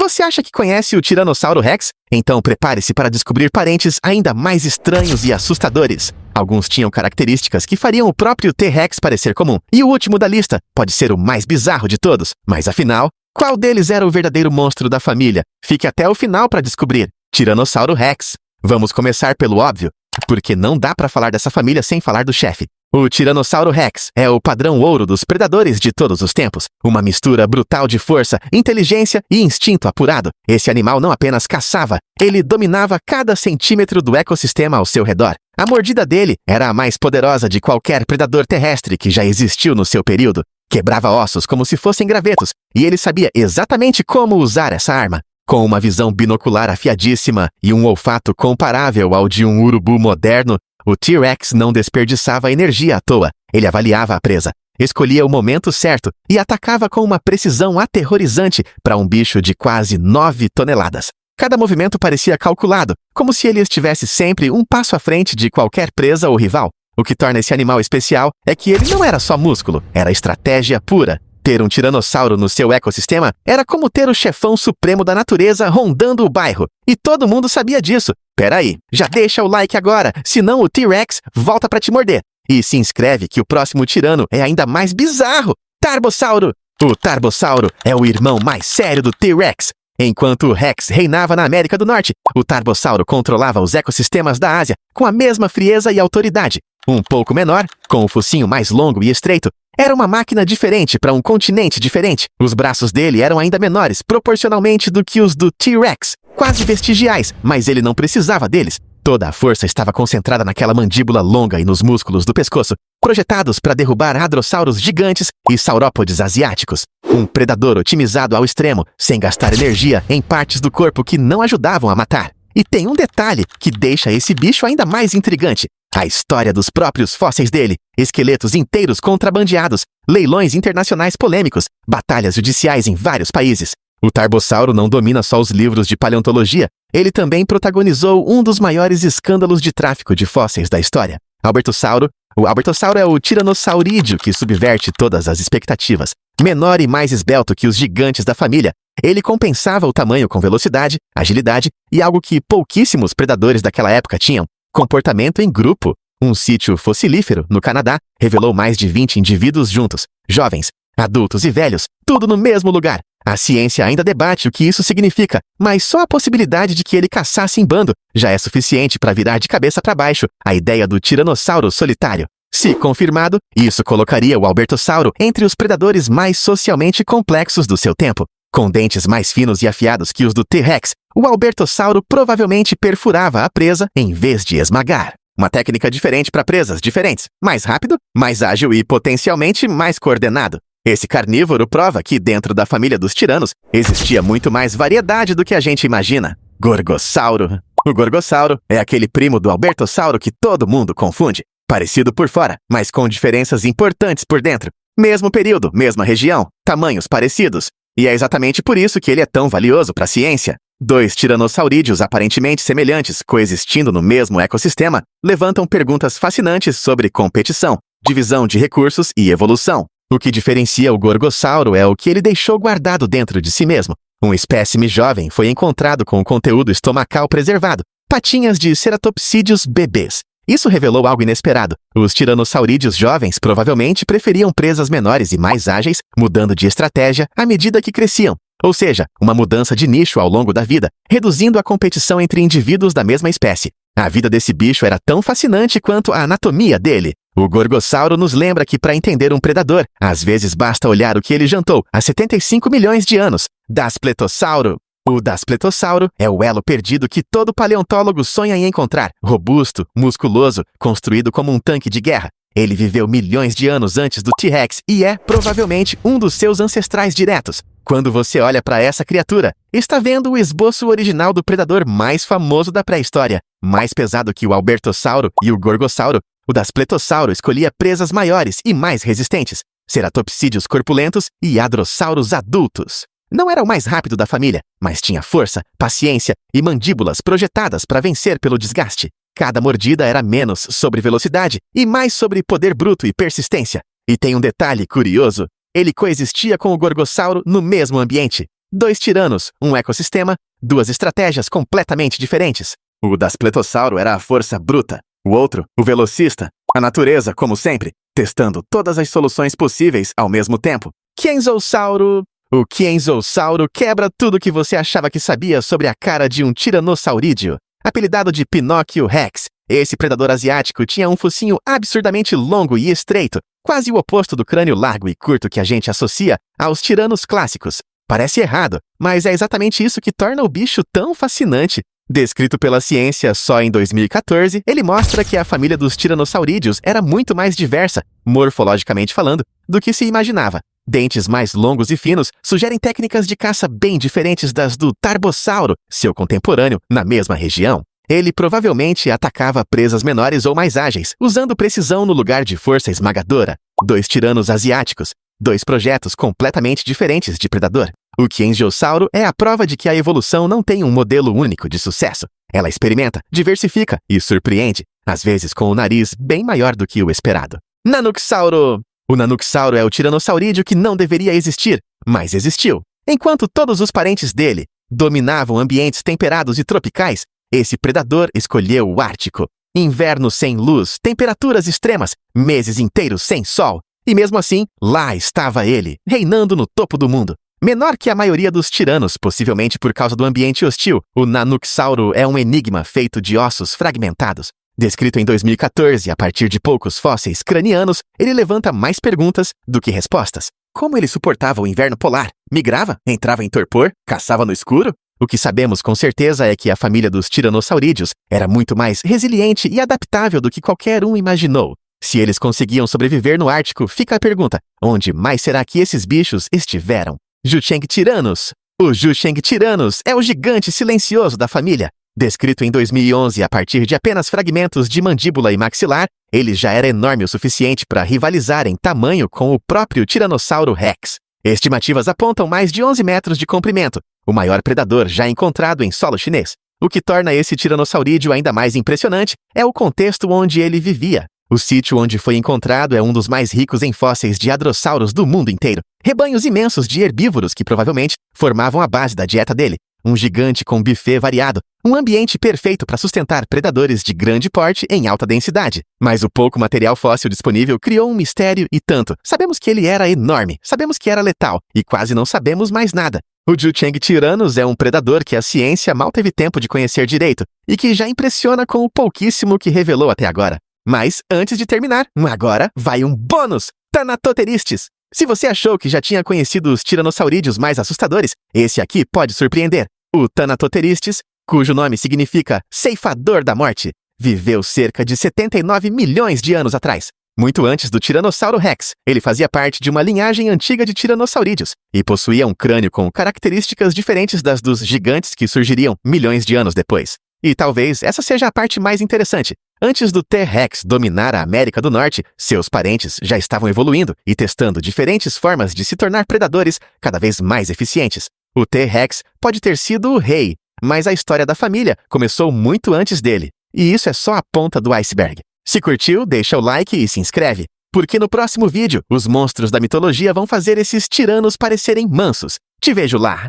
Você acha que conhece o Tiranossauro Rex? Então prepare-se para descobrir parentes ainda mais estranhos e assustadores. Alguns tinham características que fariam o próprio T-Rex parecer comum. E o último da lista pode ser o mais bizarro de todos. Mas afinal, qual deles era o verdadeiro monstro da família? Fique até o final para descobrir. Tiranossauro Rex. Vamos começar pelo óbvio, porque não dá para falar dessa família sem falar do chefe. O Tiranossauro Rex é o padrão ouro dos predadores de todos os tempos. Uma mistura brutal de força, inteligência e instinto apurado. Esse animal não apenas caçava, ele dominava cada centímetro do ecossistema ao seu redor. A mordida dele era a mais poderosa de qualquer predador terrestre que já existiu no seu período. Quebrava ossos como se fossem gravetos, e ele sabia exatamente como usar essa arma. Com uma visão binocular afiadíssima e um olfato comparável ao de um urubu moderno, o T-Rex não desperdiçava energia à toa. Ele avaliava a presa, escolhia o momento certo e atacava com uma precisão aterrorizante para um bicho de quase 9 toneladas. Cada movimento parecia calculado, como se ele estivesse sempre um passo à frente de qualquer presa ou rival. O que torna esse animal especial é que ele não era só músculo, era estratégia pura. Ter um tiranossauro no seu ecossistema era como ter o chefão supremo da natureza rondando o bairro. E todo mundo sabia disso. Peraí, já deixa o like agora, senão o T-Rex volta pra te morder. E se inscreve que o próximo tirano é ainda mais bizarro. Tarbossauro! O Tarbossauro é o irmão mais sério do T-Rex. Enquanto o Rex reinava na América do Norte, o Tarbossauro controlava os ecossistemas da Ásia com a mesma frieza e autoridade. Um pouco menor, com o focinho mais longo e estreito, era uma máquina diferente para um continente diferente. Os braços dele eram ainda menores, proporcionalmente do que os do T-Rex, quase vestigiais, mas ele não precisava deles. Toda a força estava concentrada naquela mandíbula longa e nos músculos do pescoço, projetados para derrubar hadrossauros gigantes e saurópodes asiáticos. Um predador otimizado ao extremo, sem gastar energia em partes do corpo que não ajudavam a matar. E tem um detalhe que deixa esse bicho ainda mais intrigante. A história dos próprios fósseis dele, esqueletos inteiros contrabandeados, leilões internacionais polêmicos, batalhas judiciais em vários países. O Tarbossauro não domina só os livros de paleontologia, ele também protagonizou um dos maiores escândalos de tráfico de fósseis da história. O Albertossauro é o tiranossaurídeo que subverte todas as expectativas. Menor e mais esbelto que os gigantes da família, ele compensava o tamanho com velocidade, agilidade e algo que pouquíssimos predadores daquela época tinham: comportamento em grupo. Um sítio fossilífero, no Canadá, revelou mais de 20 indivíduos juntos, jovens, adultos e velhos, tudo no mesmo lugar. A ciência ainda debate o que isso significa, mas só a possibilidade de que ele caçasse em bando já é suficiente para virar de cabeça para baixo a ideia do tiranossauro solitário. Se confirmado, isso colocaria o Albertossauro entre os predadores mais socialmente complexos do seu tempo. Com dentes mais finos e afiados que os do T-Rex, o Albertossauro provavelmente perfurava a presa em vez de esmagar. Uma técnica diferente para presas diferentes, mais rápido, mais ágil e potencialmente mais coordenado. Esse carnívoro prova que dentro da família dos tiranos existia muito mais variedade do que a gente imagina. Gorgossauro. O Gorgossauro é aquele primo do Albertossauro que todo mundo confunde. Parecido por fora, mas com diferenças importantes por dentro. Mesmo período, mesma região, tamanhos parecidos. E é exatamente por isso que ele é tão valioso para a ciência. Dois tiranossaurídeos aparentemente semelhantes, coexistindo no mesmo ecossistema, levantam perguntas fascinantes sobre competição, divisão de recursos e evolução. O que diferencia o Gorgossauro é o que ele deixou guardado dentro de si mesmo. Um espécime jovem foi encontrado com o conteúdo estomacal preservado, patinhas de ceratopsídeos bebês. Isso revelou algo inesperado. Os tiranossaurídeos jovens provavelmente preferiam presas menores e mais ágeis, mudando de estratégia à medida que cresciam. Ou seja, uma mudança de nicho ao longo da vida, reduzindo a competição entre indivíduos da mesma espécie. A vida desse bicho era tão fascinante quanto a anatomia dele. O Gorgossauro nos lembra que para entender um predador, às vezes basta olhar o que ele jantou há 75 milhões de anos. Daspletossauro. O Daspletossauro é o elo perdido que todo paleontólogo sonha em encontrar. Robusto, musculoso, construído como um tanque de guerra. Ele viveu milhões de anos antes do T-Rex e é, provavelmente, um dos seus ancestrais diretos. Quando você olha para essa criatura, está vendo o esboço original do predador mais famoso da pré-história. Mais pesado que o Albertossauro e o Gorgossauro, o Daspletossauro escolhia presas maiores e mais resistentes, ceratopsídeos corpulentos e hadrossauros adultos. Não era o mais rápido da família, mas tinha força, paciência e mandíbulas projetadas para vencer pelo desgaste. Cada mordida era menos sobre velocidade e mais sobre poder bruto e persistência. E tem um detalhe curioso: ele coexistia com o Gorgossauro no mesmo ambiente. Dois tiranos, um ecossistema, duas estratégias completamente diferentes. O Daspletossauro era a força bruta, o outro, o velocista, a natureza, como sempre, testando todas as soluções possíveis ao mesmo tempo. Quenzossauro... O Quenzossauro quebra tudo que você achava que sabia sobre a cara de um tiranossaurídeo. Apelidado de Pinóquio Rex, esse predador asiático tinha um focinho absurdamente longo e estreito, quase o oposto do crânio largo e curto que a gente associa aos tiranos clássicos. Parece errado, mas é exatamente isso que torna o bicho tão fascinante. Descrito pela ciência só em 2014, ele mostra que a família dos tiranossaurídeos era muito mais diversa, morfologicamente falando, do que se imaginava. Dentes mais longos e finos sugerem técnicas de caça bem diferentes das do Tarbossauro, seu contemporâneo, na mesma região. Ele provavelmente atacava presas menores ou mais ágeis, usando precisão no lugar de força esmagadora. Dois tiranos asiáticos, dois projetos completamente diferentes de predador. O Quenzossauro é a prova de que a evolução não tem um modelo único de sucesso. Ela experimenta, diversifica e surpreende, às vezes com o nariz bem maior do que o esperado. Nanoxauro! O Nanoxauro é o tiranossaurídeo que não deveria existir, mas existiu. Enquanto todos os parentes dele dominavam ambientes temperados e tropicais, esse predador escolheu o Ártico. Inverno sem luz, temperaturas extremas, meses inteiros sem sol. E mesmo assim, lá estava ele, reinando no topo do mundo. Menor que a maioria dos tiranos, possivelmente por causa do ambiente hostil, o Nanoxauro é um enigma feito de ossos fragmentados. Descrito em 2014 a partir de poucos fósseis cranianos, ele levanta mais perguntas do que respostas. Como ele suportava o inverno polar? Migrava? Entrava em torpor? Caçava no escuro? O que sabemos com certeza é que a família dos tiranossaurídeos era muito mais resiliente e adaptável do que qualquer um imaginou. Se eles conseguiam sobreviver no Ártico, fica a pergunta: onde mais será que esses bichos estiveram? Jucheng Tyrannus. O Jucheng Tyrannus é o gigante silencioso da família. Descrito em 2011 a partir de apenas fragmentos de mandíbula e maxilar, ele já era enorme o suficiente para rivalizar em tamanho com o próprio Tiranossauro Rex. Estimativas apontam mais de 11 metros de comprimento, o maior predador já encontrado em solo chinês. O que torna esse tiranossaurídeo ainda mais impressionante é o contexto onde ele vivia. O sítio onde foi encontrado é um dos mais ricos em fósseis de hadrossauros do mundo inteiro. Rebanhos imensos de herbívoros que provavelmente formavam a base da dieta dele. Um gigante com buffet variado, um ambiente perfeito para sustentar predadores de grande porte em alta densidade. Mas o pouco material fóssil disponível criou um mistério e tanto. Sabemos que ele era enorme, sabemos que era letal e quase não sabemos mais nada. O Jucheng Tyrannus é um predador que a ciência mal teve tempo de conhecer direito e que já impressiona com o pouquíssimo que revelou até agora. Mas, antes de terminar, agora vai um bônus! Thanatotheristes! Se você achou que já tinha conhecido os tiranossaurídeos mais assustadores, esse aqui pode surpreender. O Thanatotheristes, cujo nome significa ceifador da morte, viveu cerca de 79 milhões de anos atrás. Muito antes do Tiranossauro Rex, ele fazia parte de uma linhagem antiga de tiranossaurídeos e possuía um crânio com características diferentes das dos gigantes que surgiriam milhões de anos depois. E talvez essa seja a parte mais interessante. Antes do T-Rex dominar a América do Norte, seus parentes já estavam evoluindo e testando diferentes formas de se tornar predadores cada vez mais eficientes. O T-Rex pode ter sido o rei, mas a história da família começou muito antes dele. E isso é só a ponta do iceberg. Se curtiu, deixa o like e se inscreve, porque no próximo vídeo, os monstros da mitologia vão fazer esses tiranos parecerem mansos. Te vejo lá!